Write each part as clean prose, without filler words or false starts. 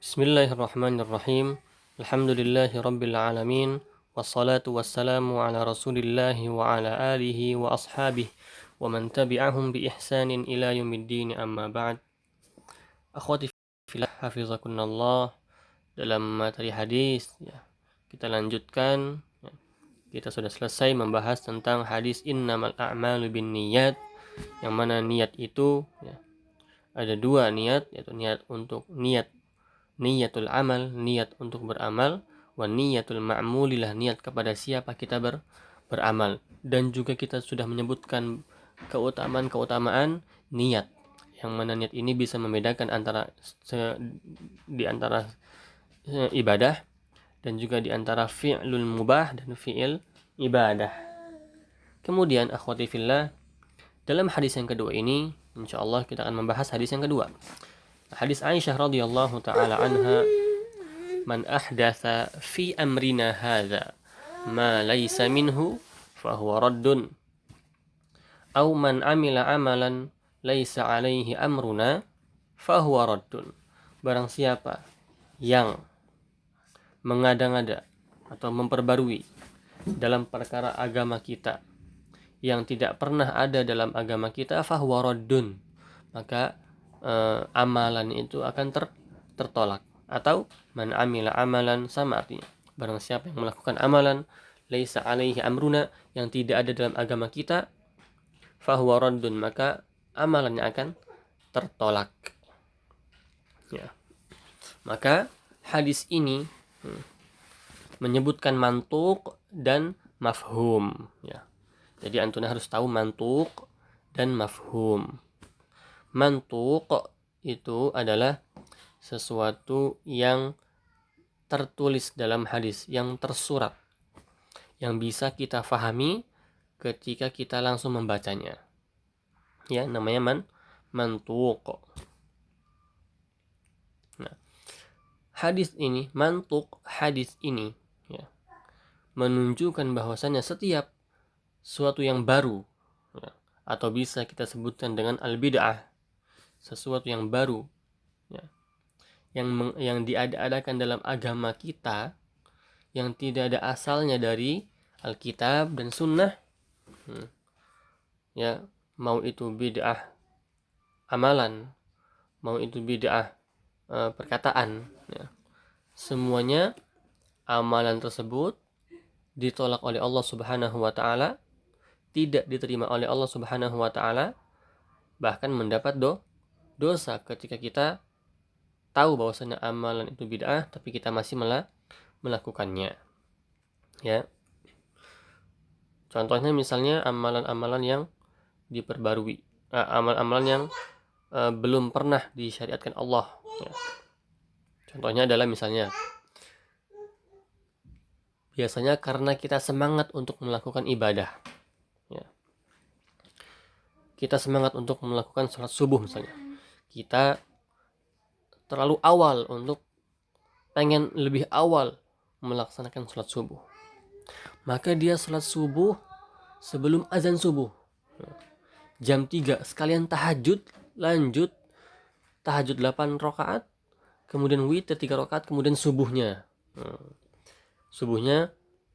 Bismillahirrahmanirrahim. Alhamdulillahi rabbil alamin. Wassalatu wassalamu ala rasulillahi wa ala alihi wa ashabihi wa man tabi'ahum bi ihsanin ila yaumiddin, amma ba'd. Akhwati fillah hafizakunallah. Dalam materi hadis ya, kita lanjutkan ya. Kita sudah selesai membahas tentang hadis innamal a'malu binniyat, yang mana niat itu ya, ada dua niat, yaitu niatul amal, niat untuk beramal, wa niyatul ma'mulilah, niat kepada siapa kita beramal. Dan juga kita sudah menyebutkan keutamaan niat, yang mana niat ini bisa membedakan di antara ibadah dan juga di antara fi'lul mubah dan fi'il ibadah. Kemudian akhwati fillah, dalam hadis yang kedua ini insyaallah kita akan membahas hadis yang kedua. Hadis Aisyah radhiyallahu taala anha, man ahdatsa fi amrina hadza ma laysa minhu fahuwa raddun, aw man amila amalan laysa alaihi amruna fahuwa raddun. Barang siapa yang mengada-ngada atau memperbarui dalam perkara agama kita yang tidak pernah ada dalam agama kita, fahuwa raddun, maka amalan itu akan tertolak. Atau man amila amalan, sama artinya, barang siapa yang melakukan amalan laisa alaihi amruna, yang tidak ada dalam agama kita, fahuwa raddun, maka amalannya akan tertolak ya. Maka hadis ini menyebutkan mantuk dan mafhum ya. Jadi antum harus tahu mantuk dan mafhum. Mantuk itu adalah sesuatu yang tertulis dalam hadis, yang tersurat, yang bisa kita fahami ketika kita langsung membacanya. Ya, namanya mantuk. Nah, mantuk hadis ini ya, menunjukkan bahwasannya setiap suatu yang baru ya, atau bisa kita sebutkan dengan al-bid'ah, sesuatu yang baru ya, yang diada-adakan dalam agama kita, yang tidak ada asalnya dari Alkitab dan Sunnah ya, mau itu bid'ah amalan, mau itu bid'ah perkataan ya, semuanya amalan tersebut ditolak oleh Allah Subhanahu wa taala, tidak diterima oleh Allah Subhanahu wa taala, bahkan mendapat dosa ketika kita tahu bahwasanya amalan itu bid'ah tapi kita masih melakukannya ya. Contohnya misalnya amalan-amalan yang diperbarui, amalan-amalan yang belum pernah disyariatkan Allah ya. Contohnya adalah misalnya, biasanya karena kita semangat untuk melakukan ibadah ya, kita semangat untuk melakukan sholat subuh misalnya, kita terlalu awal untuk pengen lebih awal melaksanakan sholat subuh, maka dia sholat subuh sebelum azan subuh jam 3, sekalian tahajud, lanjut tahajud 8 rakaat, kemudian witir 3 rakaat, kemudian subuhnya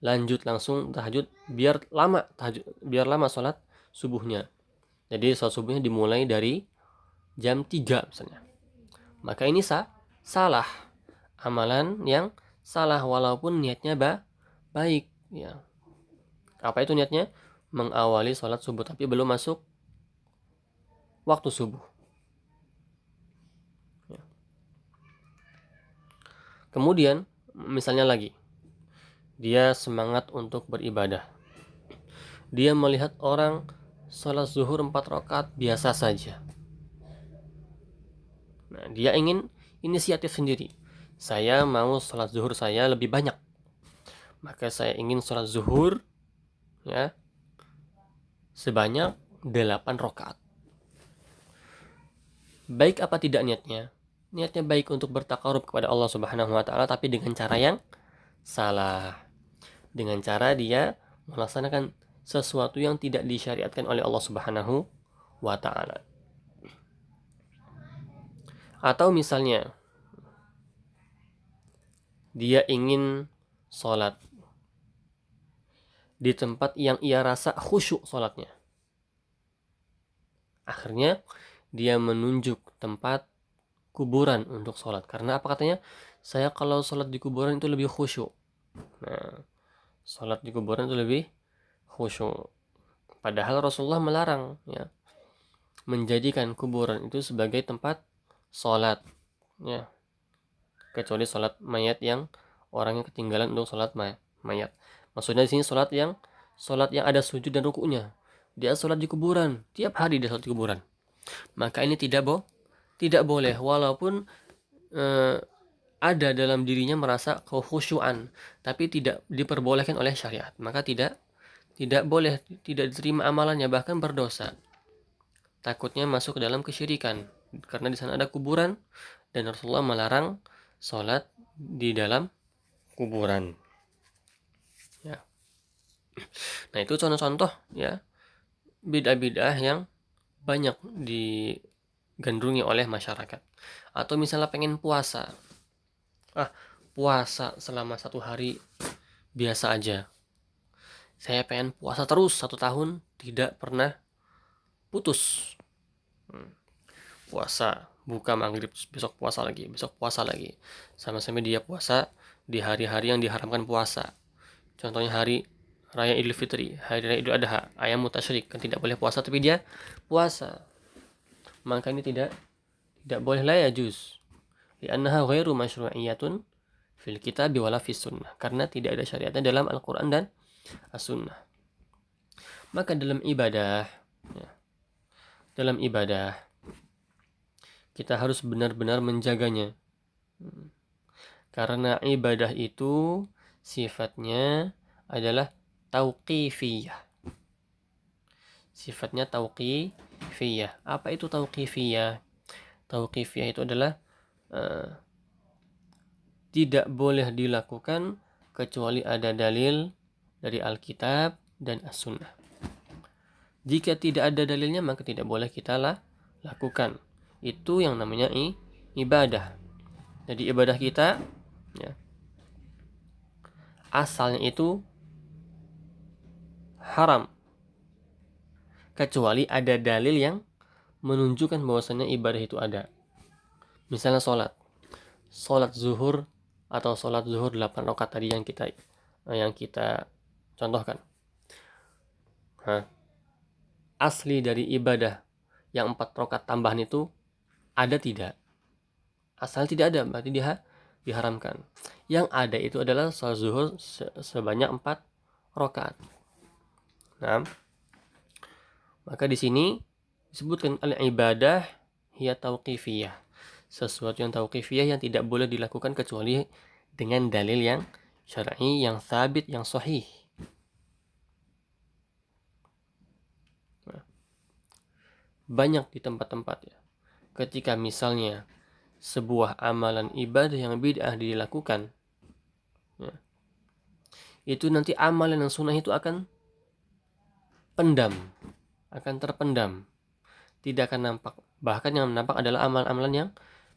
lanjut langsung tahajud, biar lama sholat subuhnya. Jadi sholat subuhnya dimulai dari jam 3 misalnya. Maka ini salah, amalan yang salah walaupun niatnya baik ya. Apa itu niatnya? Mengawali sholat subuh tapi belum masuk waktu subuh ya. Kemudian misalnya lagi, dia semangat untuk beribadah, dia melihat orang sholat zuhur 4 rakaat biasa saja. Nah, dia ingin inisiatif sendiri, saya mau sholat zuhur saya lebih banyak, maka saya ingin sholat zuhur ya sebanyak 8 rakaat. Baik apa tidak niatnya? Niatnya baik untuk bertakarub kepada Allah Subhanahu wa taala, tapi dengan cara yang salah. Dengan cara dia melaksanakan sesuatu yang tidak disyariatkan oleh Allah Subhanahu wa taala. Atau misalnya dia ingin sholat di tempat yang ia rasa khusyuk sholatnya. Akhirnya dia menunjuk tempat kuburan untuk sholat. Karena apa katanya? Saya kalau sholat di kuburan itu lebih khusyuk. Nah, sholat di kuburan itu lebih khusyuk. Padahal Rasulullah melarang ya, menjadikan kuburan itu sebagai tempat sholat ya, kecuali sholat mayat yang orangnya ketinggalan untuk sholat mayat. Maksudnya di sini sholat yang ada sujud dan rukuknya. Dia sholat di kuburan, tiap hari dia sholat di kuburan. Maka ini tidak boleh, walaupun ada dalam dirinya merasa kekhusyuan, tapi tidak diperbolehkan oleh syariat. Maka tidak boleh, tidak diterima amalannya, bahkan berdosa. Takutnya masuk ke dalam kesyirikan, karena di sana ada kuburan dan Rasulullah melarang sholat di dalam kuburan. Ya. Nah, itu contoh-contoh ya bid'ah-bid'ah yang banyak digandrungi oleh masyarakat. Atau misalnya pengen puasa, puasa selama 1 hari biasa aja. Saya pengen puasa terus 1 tahun, tidak pernah putus. Puasa, buka maghrib, besok puasa lagi, sama-sama dia puasa di hari-hari yang diharamkan puasa. Contohnya hari raya Idul Fitri, hari raya Idul Adha, ayam mutasyrik, kan tidak boleh puasa tapi dia puasa. Maka ini tidak boleh, la yajuz, li'annaha ghairu masyru'iyyatun fil kitabi wala fis sunnah, karena tidak ada syariatnya dalam Al-Qur'an dan As-Sunnah. Maka dalam ibadah kita harus benar-benar menjaganya. Karena ibadah itu sifatnya adalah tauqifiyah. Apa itu tauqifiyah? Tauqifiyah itu adalah tidak boleh dilakukan kecuali ada dalil dari Alkitab dan As-Sunnah. Jika tidak ada dalilnya, maka tidak boleh kita lakukan. Itu yang namanya ibadah. Jadi ibadah kita ya, asalnya itu haram, kecuali ada dalil yang menunjukkan bahwasannya ibadah itu ada. Misalnya sholat zuhur atau sholat zuhur 8 rakaat tadi yang kita contohkan. Asli dari ibadah yang 4 rakaat tambahan itu ada tidak? Asal tidak ada, berarti dia diharamkan. Yang ada itu adalah sholat zuhur sebanyak 4 rakaat. Nah, maka di sini disebutkan al-ibadah hiya tauqifiyah. Sesuatu yang tauqifiyah yang tidak boleh dilakukan kecuali dengan dalil yang syar'i, yang sabit, yang sahih. Nah, banyak di tempat-tempat ya, ketika misalnya sebuah amalan ibadah yang bid'ah dilakukan ya, itu nanti amalan yang sunnah itu akan terpendam, tidak akan nampak. Bahkan yang nampak adalah amalan-amalan yang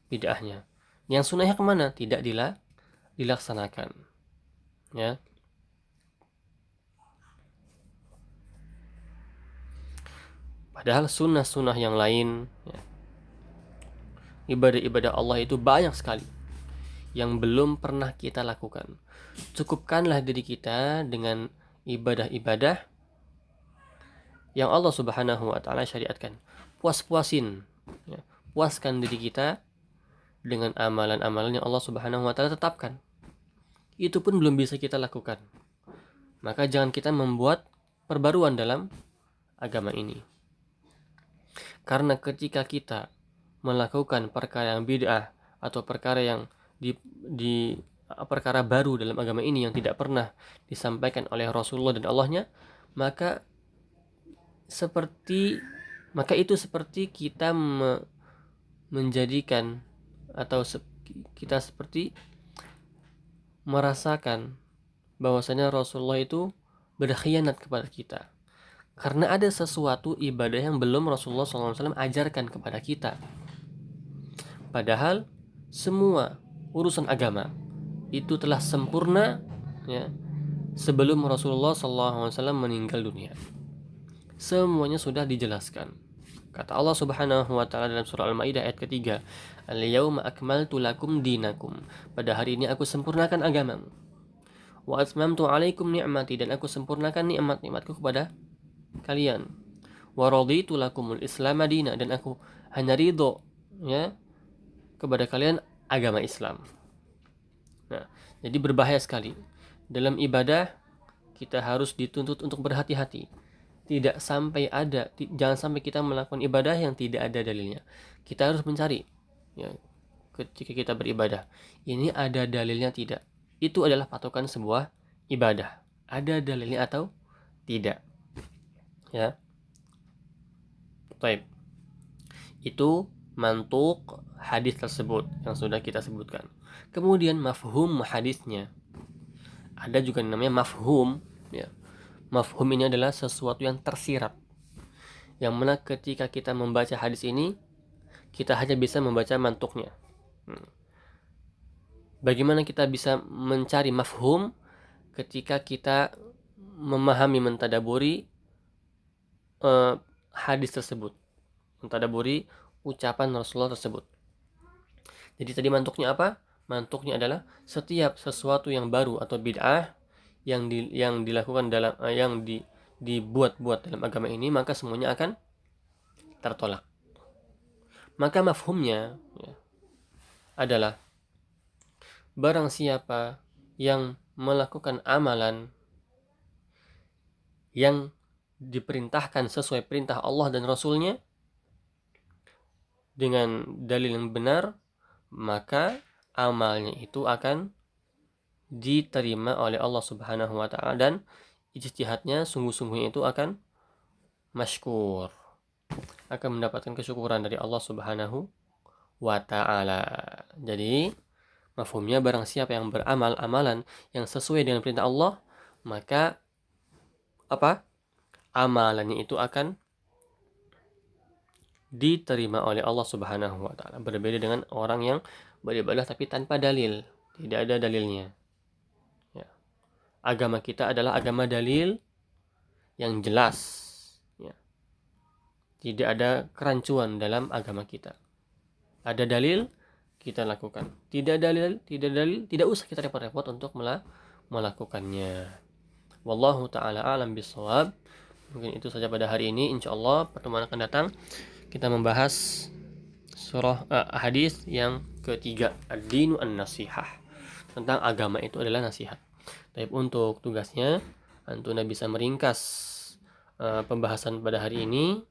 bid'ahnya. Yang sunnahnya kemana? Tidak dilaksanakan ya. Padahal sunnah-sunnah yang lain ya, ibadah-ibadah Allah itu banyak sekali yang belum pernah kita lakukan. Cukupkanlah diri kita dengan ibadah-ibadah yang Allah Subhanahu wa taala syariatkan. Puas-puasin ya. Puaskan diri kita dengan amalan-amalan yang Allah Subhanahu wa taala tetapkan. Itu pun belum bisa kita lakukan. Maka jangan kita membuat perbaruan dalam agama ini. Karena ketika kita melakukan perkara yang bid'ah atau perkara yang perkara baru dalam agama ini yang tidak pernah disampaikan oleh Rasulullah dan Allahnya, maka itu seperti kita menjadikan atau kita seperti merasakan bahwasanya Rasulullah itu berkhianat kepada kita. Karena ada sesuatu ibadah yang belum Rasulullah SAW ajarkan kepada kita. Padahal semua urusan agama itu telah sempurna, ya, sebelum Rasulullah SAW meninggal dunia. Semuanya sudah dijelaskan. Kata Allah Subhanahu wa taala dalam surah Al-Maidah ayat ketiga, "Al-yauma akmaltu lakum dinakum." Pada hari ini aku sempurnakan agamamu. Wa atmamtu 'alaikum ni'mati, dan aku sempurnakan nikmat-nikmatku kepada kalian. Wa raditu lakumul Islam madina, dan aku hanya ridho, ya, kepada kalian agama Islam. Nah, jadi berbahaya sekali. Dalam ibadah kita harus dituntut untuk berhati-hati. Jangan sampai kita melakukan ibadah yang tidak ada dalilnya. Kita harus mencari, ya, ketika kita beribadah, ini ada dalilnya tidak. Itu adalah patokan sebuah ibadah. Ada dalilnya atau tidak. Ya. Baik. Itu mantuk hadis tersebut yang sudah kita sebutkan. Kemudian mafhum hadisnya. Ada juga namanya mafhum, ya. Mafhum ini adalah sesuatu yang tersirat, yang mana ketika kita membaca hadis ini, kita hanya bisa membaca mantuknya. Bagaimana kita bisa mencari mafhum ketika kita memahami, mentadaburi hadis tersebut, mentadaburi ucapan Rasulullah tersebut. Jadi tadi mantuknya apa? Mantuknya adalah setiap sesuatu yang baru atau bid'ah yang dilakukan dalam dibuat-buat dalam agama ini, maka semuanya akan tertolak. Maka mafhumnya, ya, adalah barang siapa yang melakukan amalan yang diperintahkan sesuai perintah Allah dan Rasulnya dengan dalil yang benar, maka amalnya itu akan diterima oleh Allah Subhanahu wa taala, dan ijtihadnya, sungguh-sungguhnya itu akan masykur, akan mendapatkan kesyukuran dari Allah Subhanahu wa taala. Jadi mafhumnya, barang siapa yang beramal amalan yang sesuai dengan perintah Allah, maka amalannya itu akan diterima oleh Allah Subhanahu wa taala. Berbeda dengan orang yang beribadah tapi tanpa dalil, tidak ada dalilnya. Agama kita adalah agama dalil yang jelas, ya. Tidak ada kerancuan dalam agama kita. Ada dalil, kita lakukan. Tidak dalil, tidak usah kita repot-repot untuk melakukannya. Wallahu ta'ala a'lam bishawab. Mungkin itu saja pada hari ini. Insyaallah pertemuan akan datang kita membahas hadis yang ketiga, ad-dinu an-nasihah. Tentang agama itu adalah nasihat. Tapi untuk tugasnya, Antuna bisa meringkas pembahasan pada hari ini,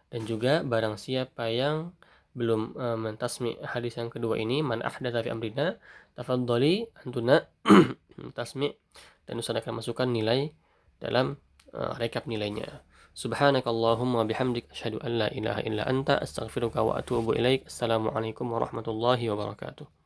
dan juga barang siapa yang belum mentasmi hadis yang kedua ini, man ahdatsa fi amrina, tafadhali Antuna tasmi, dan Ustaz akan masukkan nilai dalam rekap nilainya. Subhanakallahumma bihamdik asyhadu an la ilaha illa anta astaghfiruka wa atubu ilaik. Assalamualaikum warahmatullahi wabarakatuh.